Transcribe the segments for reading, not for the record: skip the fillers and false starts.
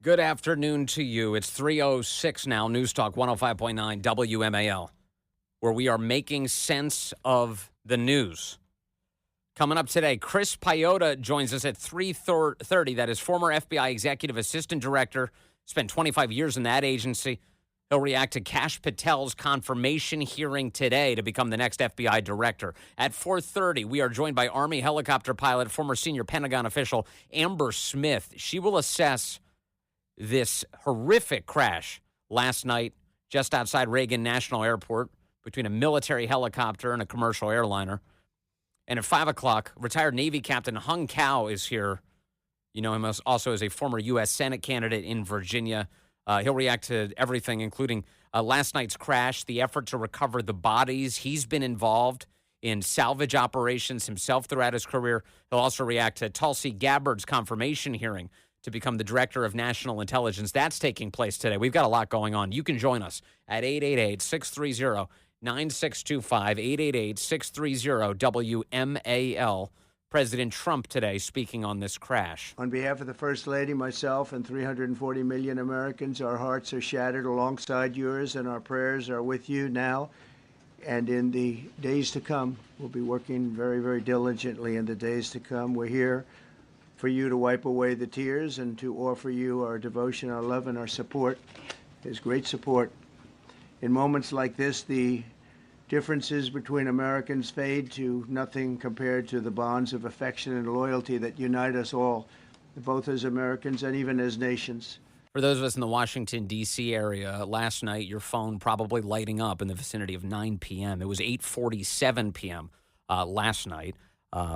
Good afternoon to you. It's 3:06 now, News Talk 105.9 WMAL, where we are making sense of the news. Coming up today, Chris Piehota joins us at 3:30. That is former FBI Executive Assistant Director, spent 25 years in that agency. He'll react to Kash Patel's confirmation hearing today to become the next FBI director. At 4:30, we are joined by Army helicopter pilot, former senior Pentagon official Amber Smith. She will assess this horrific crash last night just outside Reagan National Airport between a military helicopter and a commercial airliner. And at 5 o'clock, retired Navy Captain Hung Cao is here. You know him also as a former U.S. Senate candidate in Virginia. He'll react to everything, including last night's crash, the effort to recover the bodies. He's been involved in salvage operations himself throughout his career. He'll also react to Tulsi Gabbard's confirmation hearing to become the Director of National Intelligence. That's taking place today. We've got a lot going on. You can join us at 888-630-9625, 888-630-WMAL. President Trump today speaking on this crash. On behalf of the First Lady, myself, and 340 million Americans, our hearts are shattered alongside yours, and our prayers are with you now and in the days to come. We'll be working very, very diligently in the days to come. We're here for you to wipe away the tears and to offer you our devotion, our love, and our support. There's great support. In moments like this, the differences between Americans fade to nothing compared to the bonds of affection and loyalty that unite us all, both as Americans and even as nations. For those of us in the Washington, D.C. area, last night, your phone probably lighting up in the vicinity of 9 p.m. It was 8:47 p.m. Last night.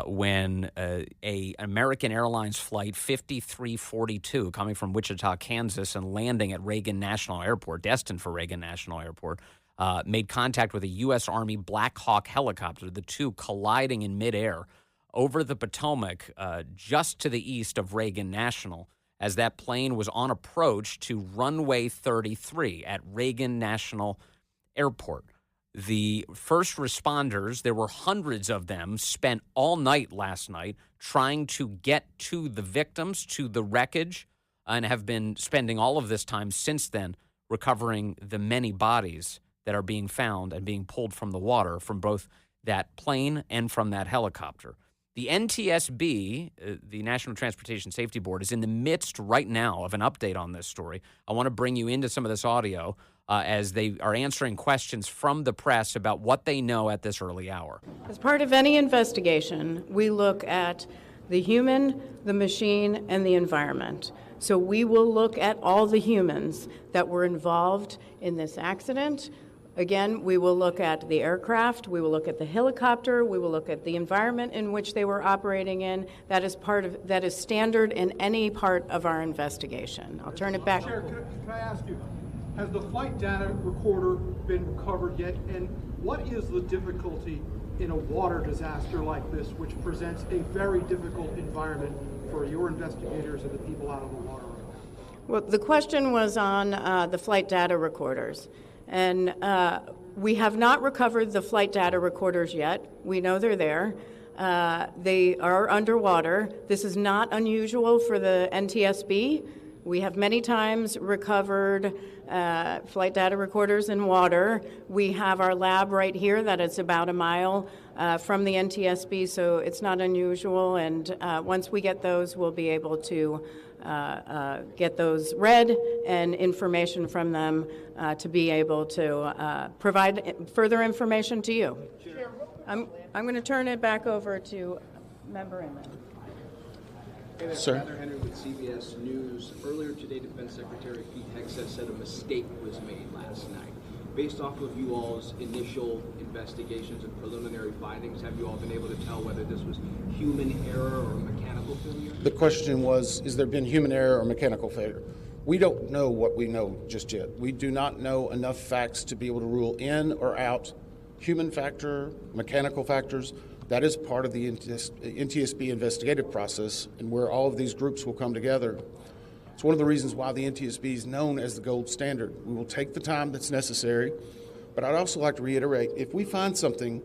When a American Airlines flight 5342 coming from Wichita, Kansas, and landing at Reagan National Airport, destined for Reagan National Airport, made contact with a US Army Blackhawk helicopter, the two colliding in midair over the Potomac just to the east of Reagan National as that plane was on approach to runway 33 at Reagan National Airport. The first responders, there were hundreds of them, spent all night last night trying to get to the victims, to the wreckage, and have been spending all of this time since then recovering the many bodies that are being found and being pulled from the water from both that plane and from that helicopter. The NTSB, the National Transportation Safety Board, is in the midst right now of an update on this story. I want to bring you into some of this audio as they are answering questions from the press about what they know at this early hour. As part of any investigation, we look at the human, the machine, and the environment. So we will look at all the humans that were involved in this accident. Again, we will look at the aircraft, we will look at the helicopter, we will look at the environment in which they were operating in. That is standard in any part of our investigation. I'll turn it back. Chair, can I ask you, has the flight data recorder been recovered yet? And what is the difficulty in a water disaster like this, which presents a very difficult environment for your investigators and the people out on the water? Well, the question was on the flight data recorders. And we have not recovered the flight data recorders yet. We know they're there. They are underwater. This is not unusual for the NTSB. We have many times recovered flight data recorders in water. We have our lab right here that is about a mile from the NTSB, so it's not unusual. And once we get those, we'll be able to get those read and information from them to be able to provide further information to you. I'm going to turn it back over to Member Inman. Sir. Heather Henry with CBS News. Earlier today, Defense Secretary Pete Hegseth said a mistake was made last night. Based off of you all's initial investigations and preliminary findings, have you all been able to tell whether this was human error or mechanical failure? The question was, is there been human error or mechanical failure? We don't know what we know just yet. We do not know enough facts to be able to rule in or out human factor, mechanical factors. That is part of the NTSB investigative process and where all of these groups will come together. It's one of the reasons why the NTSB is known as the gold standard. We will take the time that's necessary, but I'd also like to reiterate, if we find something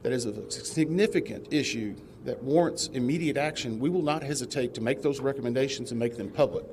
that is a significant issue that warrants immediate action, we will not hesitate to make those recommendations and make them public.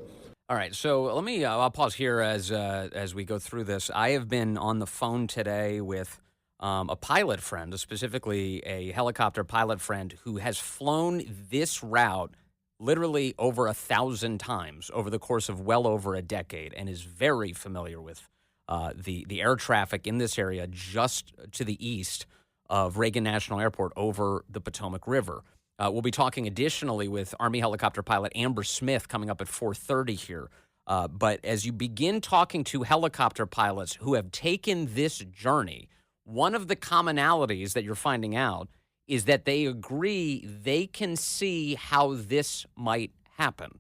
All right, so let me. I'll pause here as we go through this. I have been on the phone today with a pilot friend, specifically a helicopter pilot friend who has flown this route literally over 1,000 times over the course of well over a decade, and is very familiar with the air traffic in this area just to the east of Reagan National Airport over the Potomac River. We'll be talking additionally with Army helicopter pilot Amber Smith coming up at 4:30 here. But as you begin talking to helicopter pilots who have taken this journey, one of the commonalities that you're finding out is that they agree they can see how this might happen.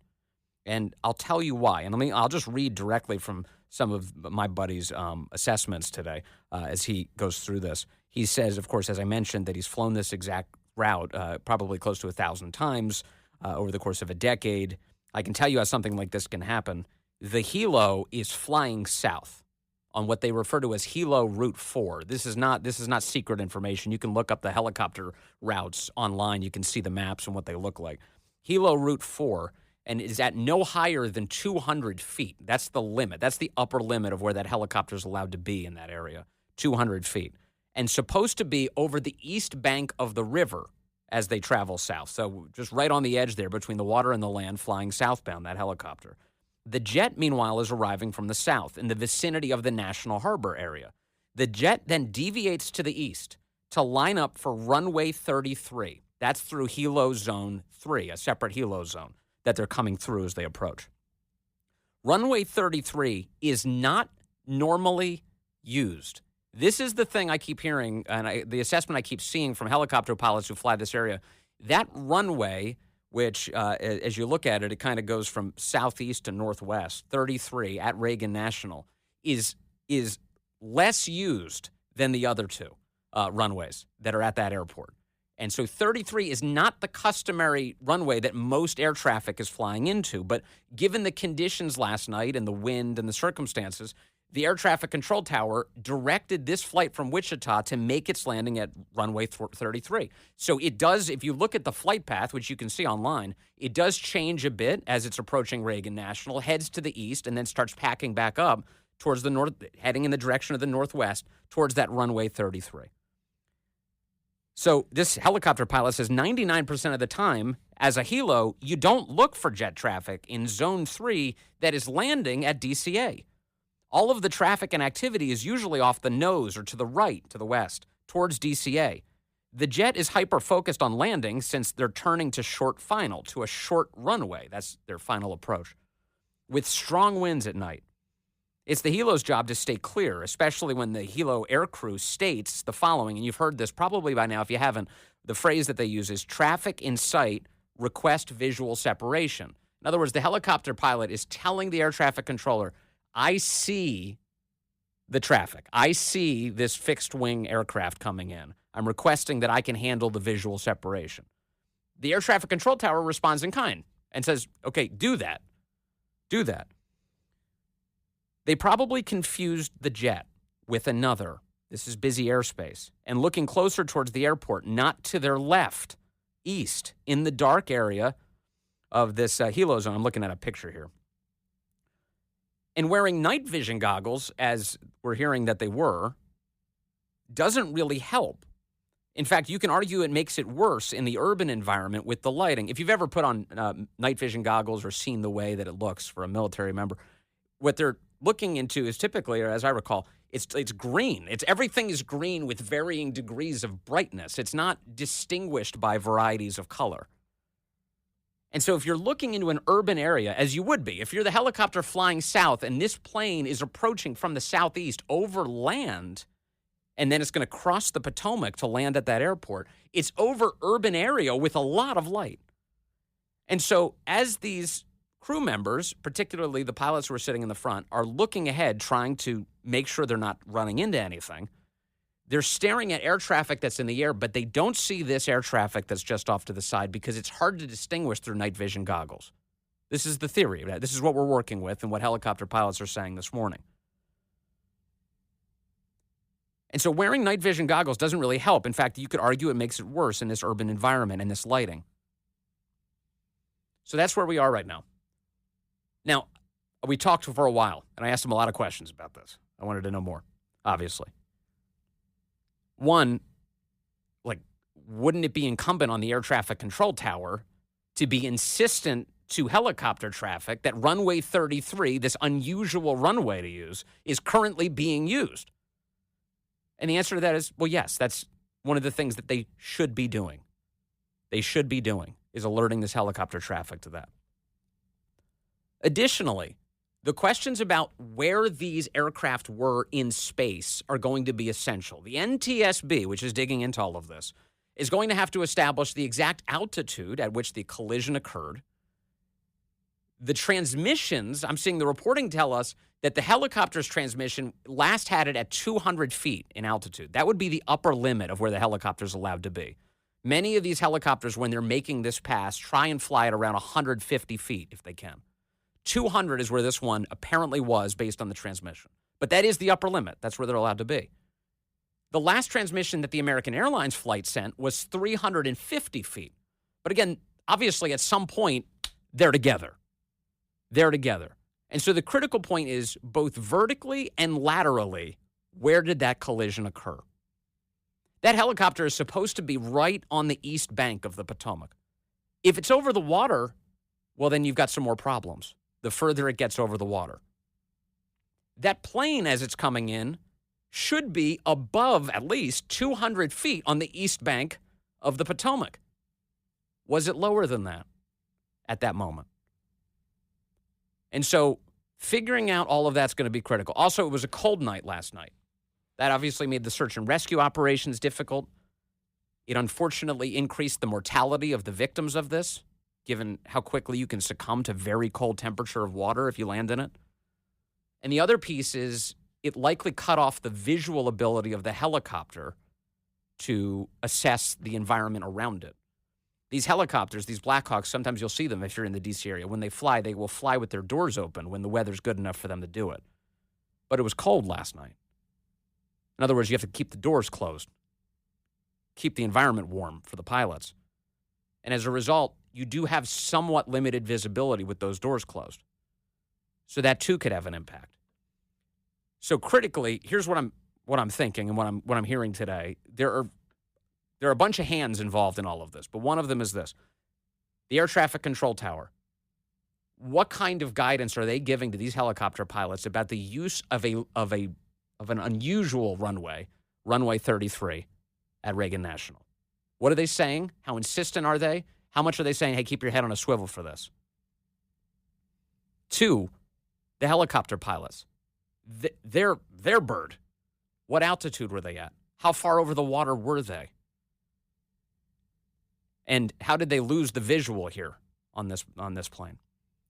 And I'll tell you why. And I'll just read directly from some of my buddy's assessments today as he goes through this. He says, of course, as I mentioned, that he's flown this exact route probably close to 1,000 times over the course of a decade. I can tell you how something like this can happen. The helo is flying south on what they refer to as Helo Route 4. This is not secret information. You can look up the helicopter routes online. You can see the maps and what they look like. Helo Route 4 and is at no higher than 200 feet. That's the limit. That's the upper limit of where that helicopter is allowed to be in that area, 200 feet. And supposed to be over the east bank of the river as they travel south. So just right on the edge there between the water and the land, flying southbound, that helicopter. The jet, meanwhile, is arriving from the south in the vicinity of the National Harbor area. The jet then deviates to the east to line up for runway 33. That's through Helo Zone 3, a separate Helo zone that they're coming through as they approach. Runway 33 is not normally used. This is the thing I keep hearing, and the assessment I keep seeing from helicopter pilots who fly this area. That runway, which, as you look at it, it kind of goes from southeast to northwest, 33 at Reagan National, is less used than the other two runways that are at that airport. And so 33 is not the customary runway that most air traffic is flying into. But given the conditions last night and the wind and the circumstances, the air traffic control tower directed this flight from Wichita to make its landing at runway 33. So it does, if you look at the flight path, which you can see online, it does change a bit as it's approaching Reagan National, heads to the east, and then starts packing back up towards the north, heading in the direction of the northwest, towards that runway 33. So this helicopter pilot says 99% of the time, as a helo, you don't look for jet traffic in Zone 3 that is landing at DCA. All of the traffic and activity is usually off the nose or to the right, to the west, towards DCA. The jet is hyper-focused on landing since they're turning to short final, to a short runway. That's their final approach. With strong winds at night. It's the helo's job to stay clear, especially when the helo aircrew states the following, and you've heard this probably by now if you haven't. The phrase that they use is traffic in sight, request visual separation. In other words, the helicopter pilot is telling the air traffic controller, I see the traffic. I see this fixed-wing aircraft coming in. I'm requesting that I can handle the visual separation. The air traffic control tower responds in kind and says, okay, do that. Do that. They probably confused the jet with another. This is busy airspace. And looking closer towards the airport, not to their left, east, in the dark area of this helo zone. I'm looking at a picture here. And wearing night vision goggles, as we're hearing that they were, doesn't really help. In fact, you can argue it makes it worse in the urban environment with the lighting. If you've ever put on night vision goggles or seen the way that it looks for a military member, what they're looking into is typically, or as I recall, it's green. Everything is green with varying degrees of brightness. It's not distinguished by varieties of color. And so if you're looking into an urban area, as you would be, if you're the helicopter flying south and this plane is approaching from the southeast over land, and then it's going to cross the Potomac to land at that airport, it's over urban area with a lot of light. And so as these crew members, particularly the pilots who are sitting in the front, are looking ahead, trying to make sure they're not running into anything, they're staring at air traffic that's in the air, but they don't see this air traffic that's just off to the side because it's hard to distinguish through night vision goggles. This is the theory. This is what we're working with and what helicopter pilots are saying this morning. And so wearing night vision goggles doesn't really help. In fact, you could argue it makes it worse in this urban environment and this lighting. So that's where we are right now. Now, we talked for a while, and I asked him a lot of questions about this. I wanted to know more, obviously. One, like, wouldn't it be incumbent on the air traffic control tower to be insistent to helicopter traffic that runway 33, this unusual runway to use, is currently being used? And the answer to that is, well, yes, that's one of the things that they should be doing. They should be doing is alerting this helicopter traffic to that. Additionally, the questions about where these aircraft were in space are going to be essential. The NTSB, which is digging into all of this, is going to have to establish the exact altitude at which the collision occurred. The transmissions, I'm seeing the reporting tell us that the helicopter's transmission last had it at 200 feet in altitude. That would be the upper limit of where the helicopter's allowed to be. Many of these helicopters, when they're making this pass, try and fly at around 150 feet if they can. 200 is where this one apparently was based on the transmission. But that is the upper limit. That's where they're allowed to be. The last transmission that the American Airlines flight sent was 350 feet. But again, obviously at some point, they're together. They're together. And so the critical point is both vertically and laterally, where did that collision occur? That helicopter is supposed to be right on the east bank of the Potomac. If it's over the water, well, then you've got some more problems the further it gets over the water. That plane, as it's coming in, should be above at least 200 feet on the east bank of the Potomac. Was it lower than that at that moment? And so figuring out all of that's going to be critical. Also, it was a cold night last night. That obviously made the search and rescue operations difficult. It unfortunately increased the mortality of the victims of this, given how quickly you can succumb to very cold temperature of water if you land in it. And the other piece is it likely cut off the visual ability of the helicopter to assess the environment around it. These helicopters, these Blackhawks, sometimes you'll see them if you're in the D.C. area. When they will fly with their doors open when the weather's good enough for them to do it. But it was cold last night. In other words, you have to keep the doors closed, keep the environment warm for the pilots. And as a result, you do have somewhat limited visibility with those doors closed. So that too could have an impact. So critically, here's what I'm thinking and what I'm hearing today. There are a bunch of hands involved in all of this, but one of them is this. The air traffic control tower. What kind of guidance are they giving to these helicopter pilots about the use of an unusual runway 33 at Reagan National? What are they saying? How insistent are they? How much are they saying, hey, keep your head on a swivel for this? Two, the helicopter pilots. Their bird. What altitude were they at? How far over the water were they? And how did they lose the visual here on this plane?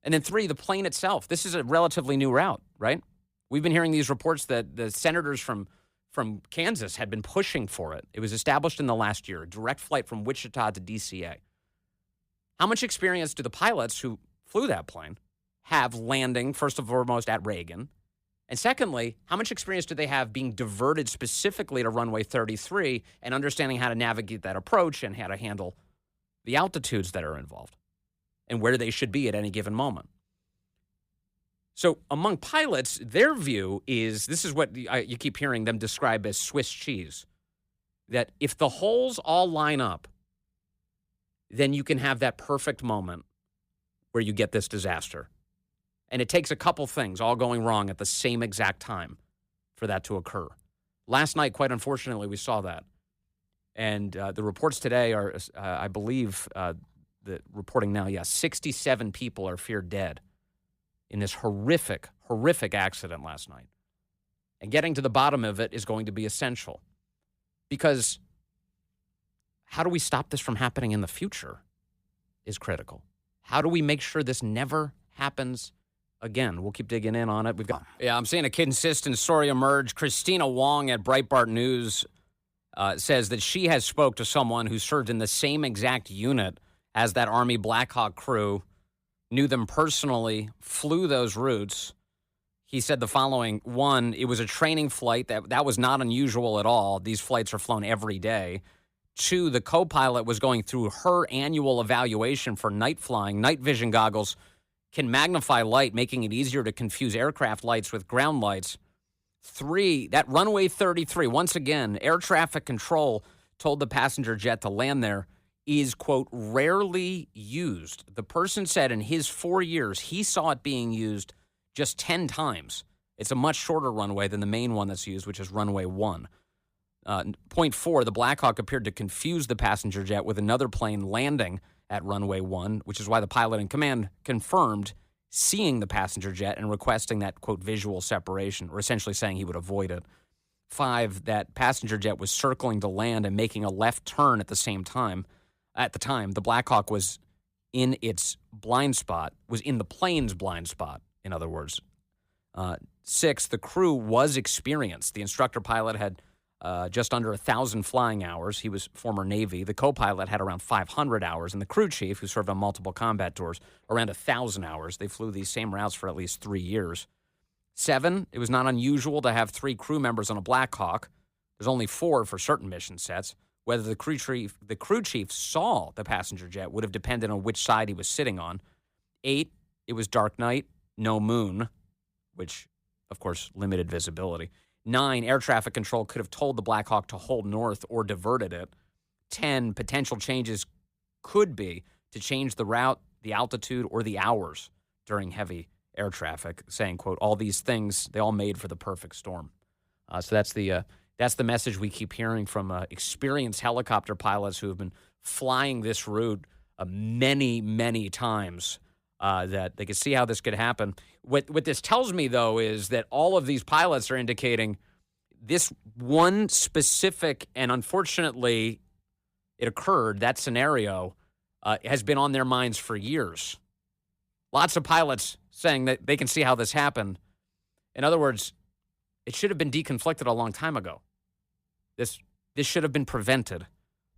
And then three, the plane itself. This is a relatively new route, right? We've been hearing these reports that the senators from Kansas had been pushing for it. It was established in the last year, a direct flight from Wichita to DCA. How much experience do the pilots who flew that plane have landing, first and foremost, at Reagan? And secondly, how much experience do they have being diverted specifically to runway 33 and understanding how to navigate that approach and how to handle the altitudes that are involved and where they should be at any given moment? So among pilots, their view is, this is what you keep hearing them describe as Swiss cheese, that if the holes all line up, then you can have that perfect moment where you get this disaster. And it takes a couple things all going wrong at the same exact time for that to occur. Last night, quite unfortunately, we saw that. And the reports today are, I believe, the reporting now, 67 people are feared dead in this horrific accident last night. And getting to the bottom of it is going to be essential. Because how do we stop this from happening in the future is critical. How do we make sure this never happens again? We'll keep digging in on it. I'm seeing a consistent story emerge. Christina Wong at Breitbart News says that she has spoke to someone who served in the same exact unit as that Army Blackhawk crew, knew them personally, flew those routes. He said the following: one, it was a training flight. That was not unusual at all. These flights are flown every day. Two, the co-pilot was going through her annual evaluation for night flying, night vision goggles. can magnify light, making it easier to confuse aircraft lights with ground lights. 3, that runway 33, once again, air traffic control told the passenger jet to land there, is, quote, rarely used. The person said in his 4 years, he saw it being used just 10 times. It's a much shorter runway than the main one that's used, which is runway 1. Point 4, the Blackhawk appeared to confuse the passenger jet with another plane landing at runway 1, which is why the pilot in command confirmed seeing the passenger jet and requesting that, quote, visual separation, or essentially saying he would avoid it. 5, that passenger jet was circling to land and making a left turn at the same time. At the time, the Blackhawk was in its blind spot, was in the plane's blind spot, in other words. 6, the crew was experienced. The instructor pilot had just under 1,000 flying hours. He was former Navy. The co-pilot had around 500 hours, and the crew chief, who served on multiple combat tours, around 1,000 hours. They flew these same routes for at least 3 years. 7, it was not unusual to have 3 crew members on a Blackhawk. There's only 4 for certain mission sets. Whether the crew chief saw the passenger jet would have depended on which side he was sitting on. 8, it was dark night, no moon, which, of course, limited visibility. 9, air traffic control could have told the Blackhawk to hold north or diverted it. 10, potential changes could be to change the route, the altitude, or the hours during heavy air traffic, saying, quote, all these things, they all made for the perfect storm. So that's the message we keep hearing from experienced helicopter pilots who have been flying this route many, many times, that they can see how this could happen. What this tells me, though, is that all of these pilots are indicating this one specific, and unfortunately it occurred, that scenario has been on their minds for years. Lots of pilots saying that they can see how this happened. In other words, it should have been deconflicted a long time ago. This should have been prevented,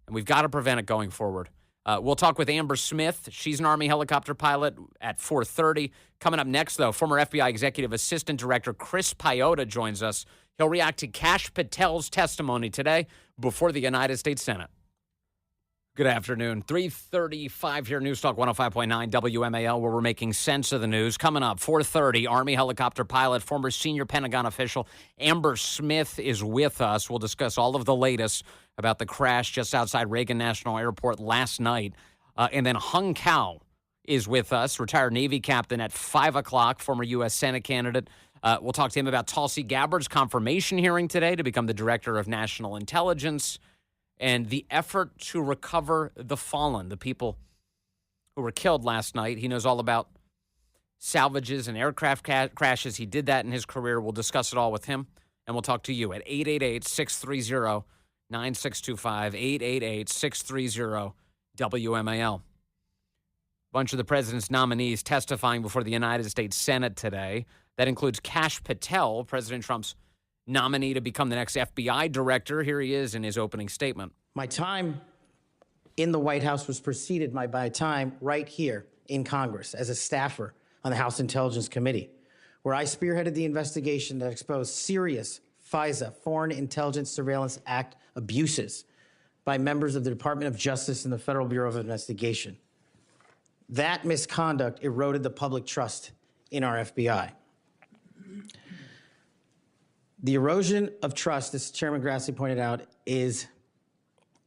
and we've got to prevent it going forward. We'll talk with Amber Smith. She's an Army helicopter pilot at 4:30. Coming up next, though, former FBI Executive Assistant Director Chris Piehota joins us. He'll react to Kash Patel's testimony today before the United States Senate. Good afternoon. 3:35 here, News Talk 105.9 WMAL, where we're making sense of the news. Coming up, 4:30, Army helicopter pilot, former senior Pentagon official Amber Smith is with us. We'll discuss all of the latest about the crash just outside Reagan National Airport last night. And then Hung Kao is with us, retired Navy captain at 5 o'clock, former U.S. Senate candidate. We'll talk to him about Tulsi Gabbard's confirmation hearing today to become the Director of National Intelligence, and the effort to recover the fallen, the people who were killed last night. He knows all about salvages and aircraft crashes. He did that in his career. We'll discuss it all with him, and we'll talk to you at 888-630-9625, 888-630-WMAL. A bunch of the president's nominees testifying before the United States Senate today. That includes Kash Patel, President Trump's nominee to become the next FBI director. Here he is in his opening statement. My time in the White House was preceded by my time right here in Congress as a staffer on the House Intelligence Committee, where I spearheaded the investigation that exposed serious FISA, Foreign Intelligence Surveillance Act, abuses by members of the Department of Justice and the Federal Bureau of Investigation. That misconduct eroded the public trust in our FBI. The erosion of trust, as Chairman Grassley pointed out, is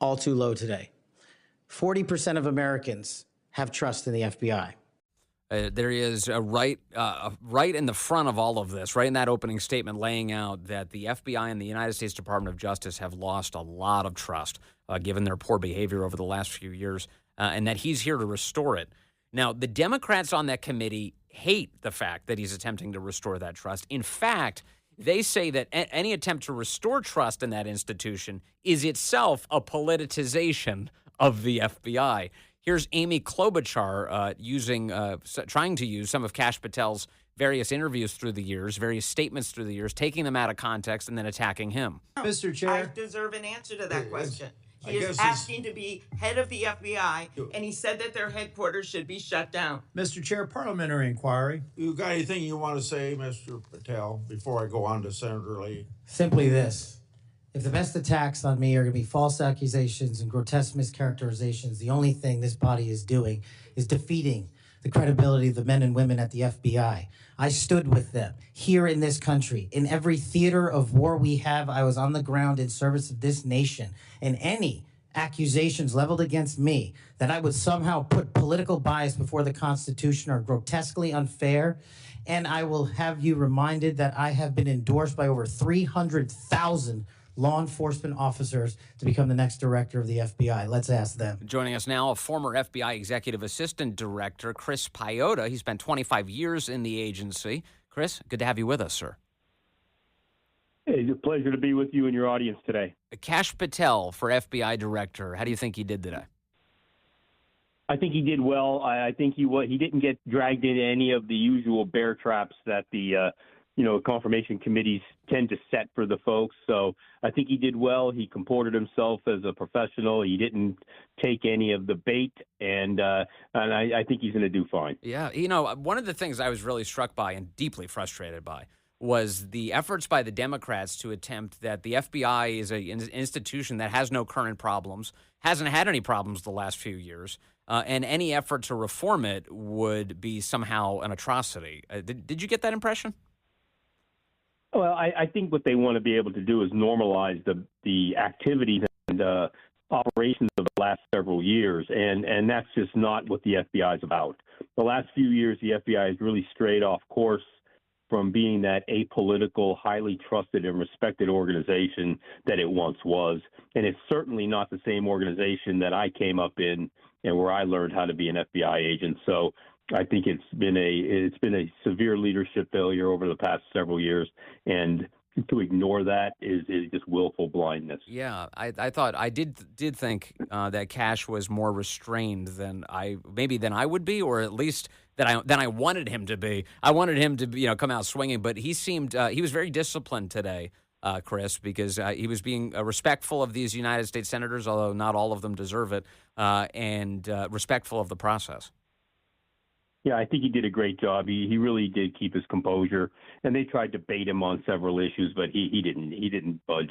all too low today. 40% of Americans have trust in the FBI. There is right in the front of all of this, right in that opening statement, laying out that the FBI and the United States Department of Justice have lost a lot of trust, given their poor behavior over the last few years, and that he's here to restore it. Now, the Democrats on that committee hate the fact that he's attempting to restore that trust. In fact, they say that any attempt to restore trust in that institution is itself a politicization of the FBI. Here's Amy Klobuchar trying to use some of Kash Patel's various interviews through the years, various statements through the years, taking them out of context and then attacking him. Mr. Chair, I deserve an answer to that question. He is asking to be head of the FBI, and he said that their headquarters should be shut down. Mr. Chair, parliamentary inquiry. You got anything you want to say, Mr. Patel, before I go on to Senator Lee? Simply this. If the best attacks on me are going to be false accusations and grotesque mischaracterizations, the only thing this body is doing is defeating the credibility of the men and women at the FBI. I stood with them here in this country. In every theater of war we have, I was on the ground in service of this nation. And any accusations leveled against me that I would somehow put political bias before the Constitution are grotesquely unfair. And I will have you reminded that I have been endorsed by over 300,000 law enforcement officers to become the next director of the FBI. Let's ask them. Joining us now, a former FBI Executive Assistant Director, Chris Piehota. He spent 25 years in the agency. Chris, good to have you with us, sir. Hey, it's a pleasure to be with you and your audience today. Kash Patel for FBI Director. How do you think he did today? I think he did well. I think he didn't get dragged into any of the usual bear traps that the confirmation committees tend to set for the folks. So I think he did well. He comported himself as a professional. He didn't take any of the bait, and I think he's going to do fine. Yeah, one of the things I was really struck by and deeply frustrated by was the efforts by the Democrats to attempt that the FBI is an institution that has no current problems, hasn't had any problems the last few years, and any effort to reform it would be somehow an atrocity. Did you get that impression? Well, I think what they want to be able to do is normalize the activities and operations of the last several years, and that's just not what the FBI is about. The last few years, the FBI has really strayed off course from being that apolitical, highly trusted and respected organization that it once was. And it's certainly not the same organization that I came up in and where I learned how to be an FBI agent. So I think it's been a severe leadership failure over the past several years, and to ignore that is just willful blindness. Yeah, I did think that Kash was more restrained than I would be, or at least than I wanted him to be. I wanted him to come out swinging, but he seemed he was very disciplined today, Chris, because he was being respectful of these United States senators, although not all of them deserve it, and respectful of the process. Yeah, I think he did a great job. He really did keep his composure, and they tried to bait him on several issues, but he didn't budge.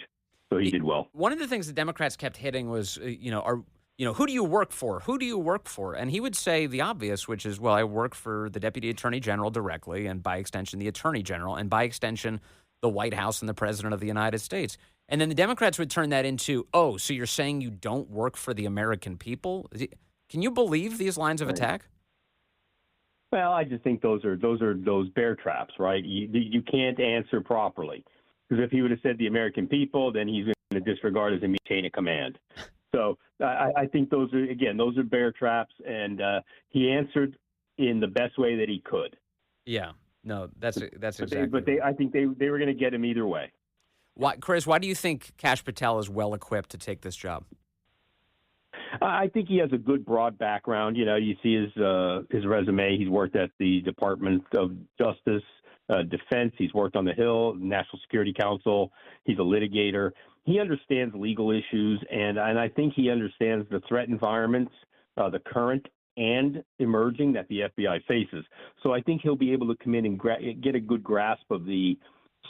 So he did well. One of the things the Democrats kept hitting was, who do you work for? Who do you work for? And he would say the obvious, which is, well, I work for the Deputy Attorney General directly, and by extension, the Attorney General, and by extension, the White House and the President of the United States. And then the Democrats would turn that into, oh, so you're saying you don't work for the American people? Can you believe these lines of attack? Well, I just think those bear traps, right? You can't answer properly, because if he would have said the American people, then he's going to disregard his immediate chain of command. So I think those are bear traps, and he answered in the best way that he could. Yeah, no, that's exactly. But I think they were going to get him either way. Chris, why do you think Kash Patel is well equipped to take this job? I think he has a good broad background. You see his resume. He's worked at the Department of Justice, Defense. He's worked on the Hill, National Security Council. He's a litigator. He understands legal issues, and I think he understands the threat environments, the current and emerging, that the FBI faces. So I think he'll be able to come in and get a good grasp of the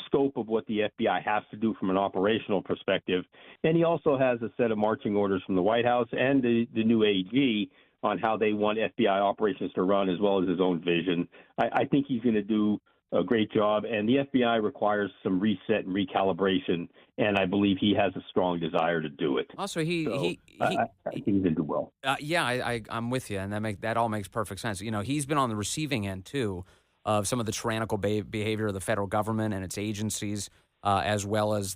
scope of what the FBI has to do from an operational perspective. And he also has a set of marching orders from the White House and the new AG on how they want FBI operations to run, as well as his own vision. I think he's going to do a great job, and the FBI requires some reset and recalibration, and I believe he has a strong desire to do it. Also, I think he's going to do well. Yeah, I'm with you, and that all makes perfect sense. He's been on the receiving end, too, of some of the tyrannical behavior of the federal government and its agencies, as well as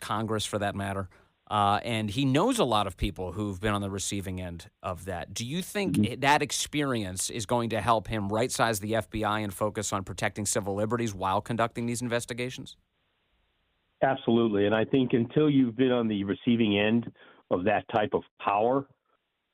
Congress, for that matter. And he knows a lot of people who've been on the receiving end of that. Do you think that experience is going to help him right-size the FBI and focus on protecting civil liberties while conducting these investigations? Absolutely. And I think until you've been on the receiving end of that type of power,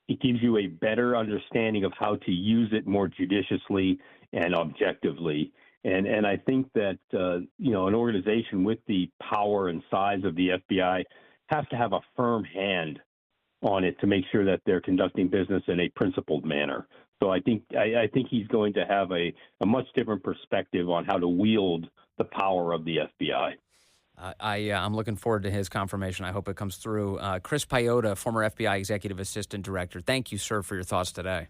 it gives you a better understanding of how to use it more judiciously and objectively. And I think that, an organization with the power and size of the FBI has to have a firm hand on it to make sure that they're conducting business in a principled manner. So I think he's going to have a much different perspective on how to wield the power of the FBI. I'm looking forward to his confirmation. I hope it comes through. Chris Piehota, former FBI Executive Assistant Director, thank you, sir, for your thoughts today.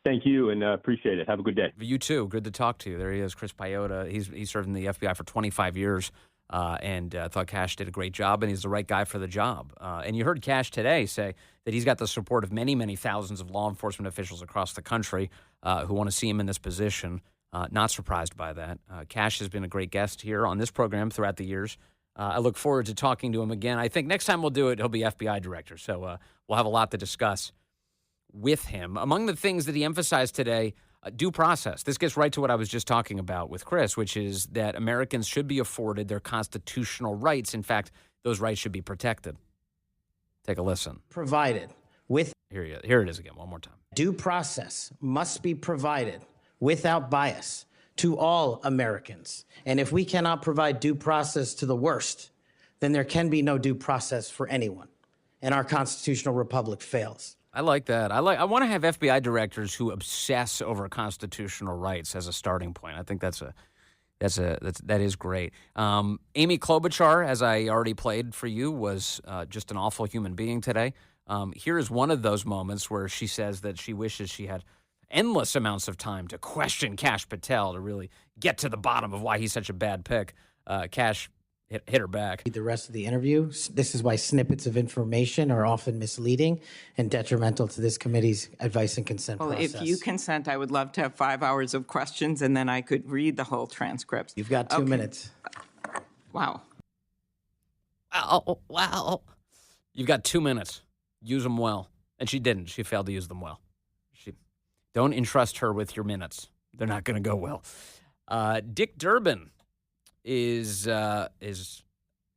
Thank you, and appreciate it. Have a good day. You too. Good to talk to you. There he is, Chris Piehota. He served in the FBI for 25 years and thought Kash did a great job, and he's the right guy for the job. And you heard Kash today say that he's got the support of many, many thousands of law enforcement officials across the country who want to see him in this position. Not surprised by that. Kash has been a great guest here on this program throughout the years. I look forward to talking to him again. I think next time we'll do it, he'll be FBI director. So we'll have a lot to discuss with him. Among the things that he emphasized today, due process. This gets right to what I was just talking about with Chris, which is that Americans should be afforded their constitutional rights. In fact, those rights should be protected. Take a listen. Provided with Here it is again, one more time. due process must be provided without bias to all Americans. And if we cannot provide due process to the worst, then there can be no due process for anyone. And our constitutional republic fails. I like that. I want to have FBI directors who obsess over constitutional rights as a starting point. I think that is great. Amy Klobuchar, as I already played for you, was just an awful human being today. Here is one of those moments where she says that she wishes she had endless amounts of time to question Kash Patel to really get to the bottom of why he's such a bad pick. Kash hit her back. The rest of the interview, this is why snippets of information are often misleading and detrimental to this committee's advice and consent process. Well, if you consent, I would love to have 5 hours of questions, and then I could read the whole transcript. You've got 2 minutes. Wow. Wow. You've got 2 minutes. Use them well. And she didn't. She failed to use them well. Don't entrust her with your minutes. They're not going to go well. Dick Durbin is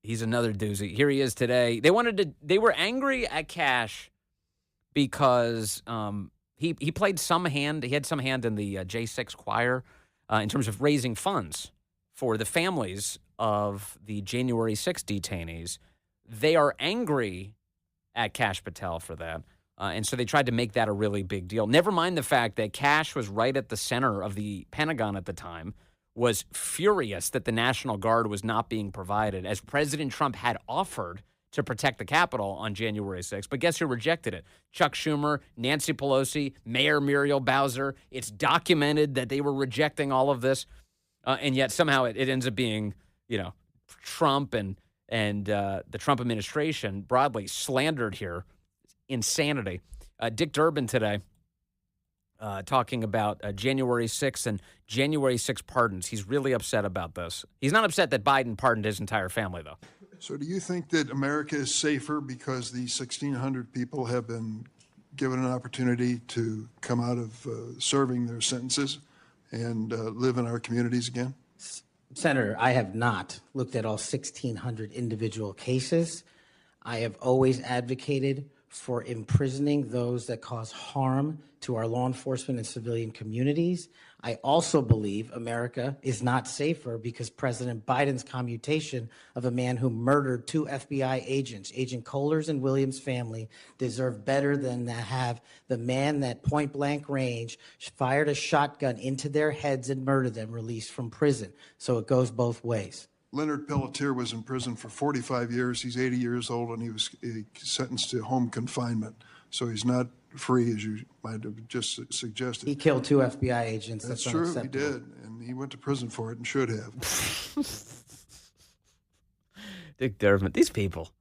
he's another doozy. Here he is today. They were angry at Kash because he played some hand. He had some hand in the J6 choir in terms of raising funds for the families of the January 6 detainees. They are angry at Kash Patel for that. And so they tried to make that a really big deal. Never mind the fact that Kash was right at the center of the Pentagon at the time, was furious that the National Guard was not being provided, as President Trump had offered to protect the Capitol on January 6th. But guess who rejected it? Chuck Schumer, Nancy Pelosi, Mayor Muriel Bowser. It's documented that they were rejecting all of this. And yet somehow it ends up being, Trump and the Trump administration broadly slandered here. Insanity. Dick Durbin today talking about January 6th and January 6th pardons. He's really upset about this. He's not upset that Biden pardoned his entire family, though. So do you think that America is safer because these 1,600 people have been given an opportunity to come out of serving their sentences and live in our communities again? Senator, I have not looked at all 1,600 individual cases. I have always advocated for imprisoning those that cause harm to our law enforcement and civilian communities. I also believe America is not safer because President Biden's commutation of a man who murdered 2 FBI agents, Agent Kohler's and Williams' family, deserve better than to have the man that point blank range fired a shotgun into their heads and murdered them released from prison. So it goes both ways. Leonard Pelletier was in prison for 45 years. He's 80 years old, and he was sentenced to home confinement. So he's not free, as you might have just suggested. He killed 2 FBI agents. That's true, he did, and he went to prison for it and should have. Dick Durbin, these people,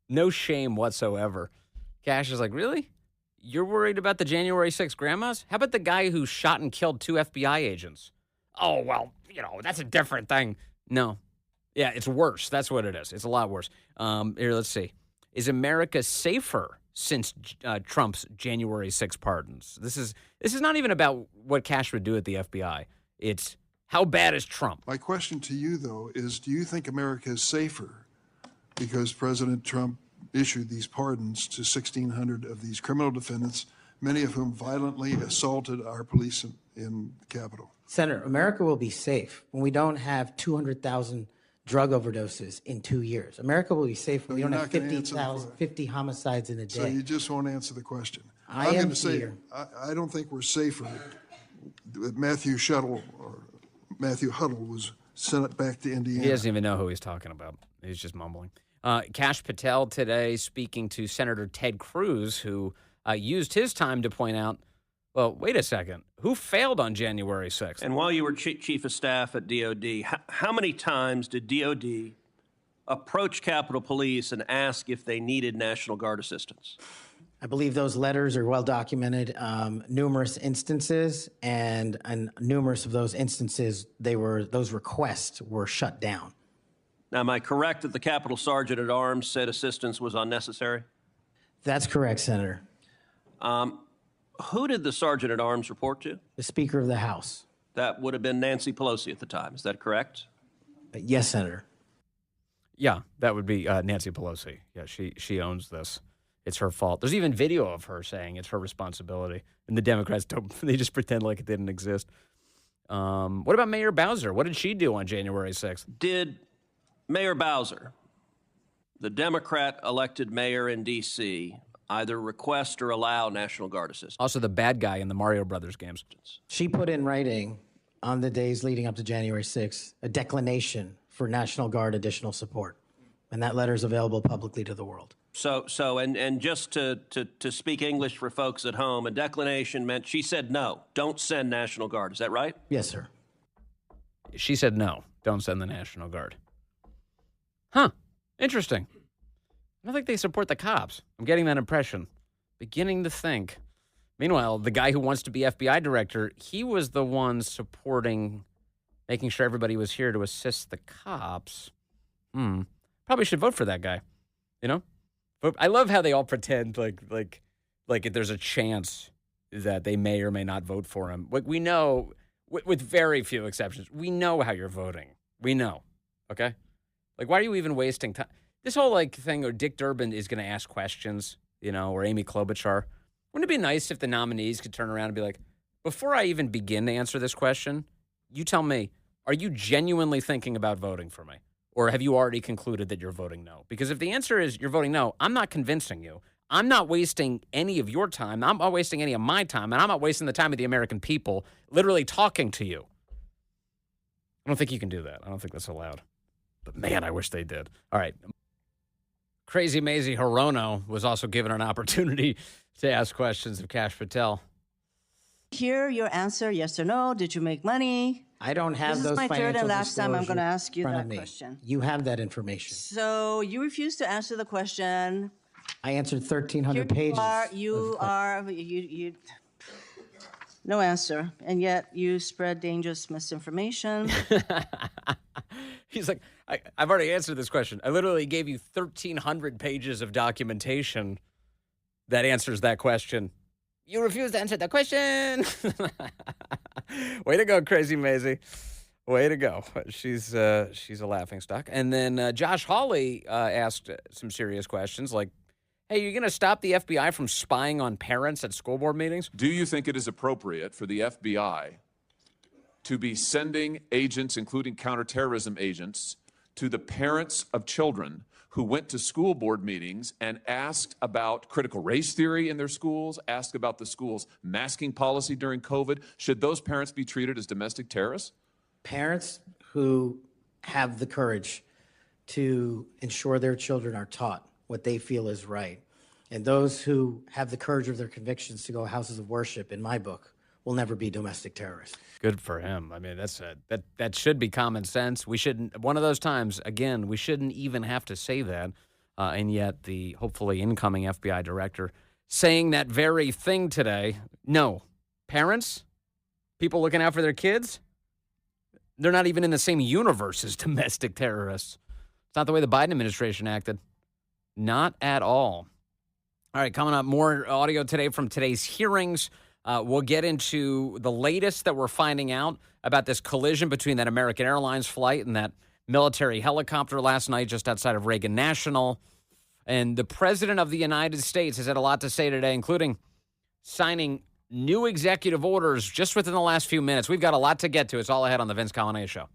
no shame whatsoever. Kash is like, really? You're worried about the January 6th grandmas? How about the guy who shot and killed 2 FBI agents? Oh, well, that's a different thing. No. Yeah, it's worse. That's what it is. It's a lot worse. Here, let's see. Is America safer since Trump's January 6 pardons? This is not even about what Kash would do at the FBI. It's how bad is Trump? My question to you, though, is do you think America is safer because President Trump issued these pardons to 1,600 of these criminal defendants, many of whom violently assaulted our police in the Capitol? Senator, America will be safe when we don't have 200,000 drug overdoses in 2 years. America will be safe when we don't have 50 homicides in a day. So you just won't answer the question. I'm going to say, I don't think we're safer. Matthew Huddle was sent back to Indiana. He doesn't even know who he's talking about. He's just mumbling. Kash Patel today speaking to Senator Ted Cruz, who used his time to point out Well, wait a second. Who failed on January 6th? And while you were chief of staff at DOD, how many times did DOD approach Capitol Police and ask if they needed National Guard assistance? I believe those letters are well documented, numerous instances, and in numerous of those instances, those requests were shut down. Now, am I correct that the Capitol Sergeant at Arms said assistance was unnecessary? That's correct, Senator. Who did the Sergeant at Arms report to? The Speaker of the House. That would have been Nancy Pelosi at the time. Is that correct? Yes, Senator. Yeah, that would be Nancy Pelosi. Yeah, she owns this. It's her fault. There's even video of her saying it's her responsibility. And the Democrats they just pretend like it didn't exist. What about Mayor Bowser? What did she do on January 6th? Did Mayor Bowser, the Democrat-elected mayor in D.C., either request or allow National Guard assistance? Also the bad guy in the Mario Brothers games. She put in writing on the days leading up to January 6th a declination for National Guard additional support. And that letter is available publicly to the world. And just to speak English for folks at home, a declination meant she said no, don't send National Guard. Is that right? Yes, sir. She said no, don't send the National Guard. Huh, interesting. I don't think they support the cops. I'm getting that impression. Beginning to think. Meanwhile, the guy who wants to be FBI director, he was the one supporting making sure everybody was here to assist the cops. Probably should vote for that guy, you know? But I love how they all pretend like if there's a chance that they may or may not vote for him. Like we know, with very few exceptions, we know how you're voting. We know, okay? Like, why are you even wasting time? This whole thing, or Dick Durbin is going to ask questions, or Amy Klobuchar. Wouldn't it be nice if the nominees could turn around and be like, before I even begin to answer this question, you tell me, are you genuinely thinking about voting for me? Or have you already concluded that you're voting no? Because if the answer is you're voting no, I'm not convincing you. I'm not wasting any of your time. I'm not wasting any of my time. And I'm not wasting the time of the American people literally talking to you. I don't think you can do that. I don't think that's allowed. But man, I wish they did. All right. Crazy Maisie Hirono was also given an opportunity to ask questions of Kash Patel. Hear your answer, yes or no. Did you make money? I don't have those financial disclosures. This is my third and last time I'm going to ask you that question. You have that information. So you refuse to answer the question. I answered 1,300 pages. No answer. And yet you spread dangerous misinformation. He's like, I've already answered this question. I literally gave you 1,300 pages of documentation that answers that question. You refuse to answer the question. Way to go, Crazy Maisie. Way to go. She's a laughingstock. And then Josh Hawley asked some serious questions like, hey, you're going to stop the FBI from spying on parents at school board meetings? Do you think it is appropriate for the FBI to be sending agents, including counterterrorism agents, to the parents of children who went to school board meetings and asked about critical race theory in their schools, asked about the school's masking policy during COVID? Should those parents be treated as domestic terrorists? Parents who have the courage to ensure their children are taught what they feel is right, and those who have the courage of their convictions to go houses of worship, in my book, will never be domestic terrorists. Good for him. I mean, that should be common sense. We shouldn't, one of those times, again, we shouldn't even have to say that. And yet the hopefully incoming FBI director saying that very thing today. No. Parents, people looking out for their kids, they're not even in the same universe as domestic terrorists. It's not the way the Biden administration acted. Not at all. All right, coming up, more audio today from today's hearings. We'll get into the latest that we're finding out about this collision between that American Airlines flight and that military helicopter last night just outside of Reagan National. And the President of the United States has had a lot to say today, including signing new executive orders just within the last few minutes. We've got a lot to get to. It's all ahead on the Vince Colonnese Show.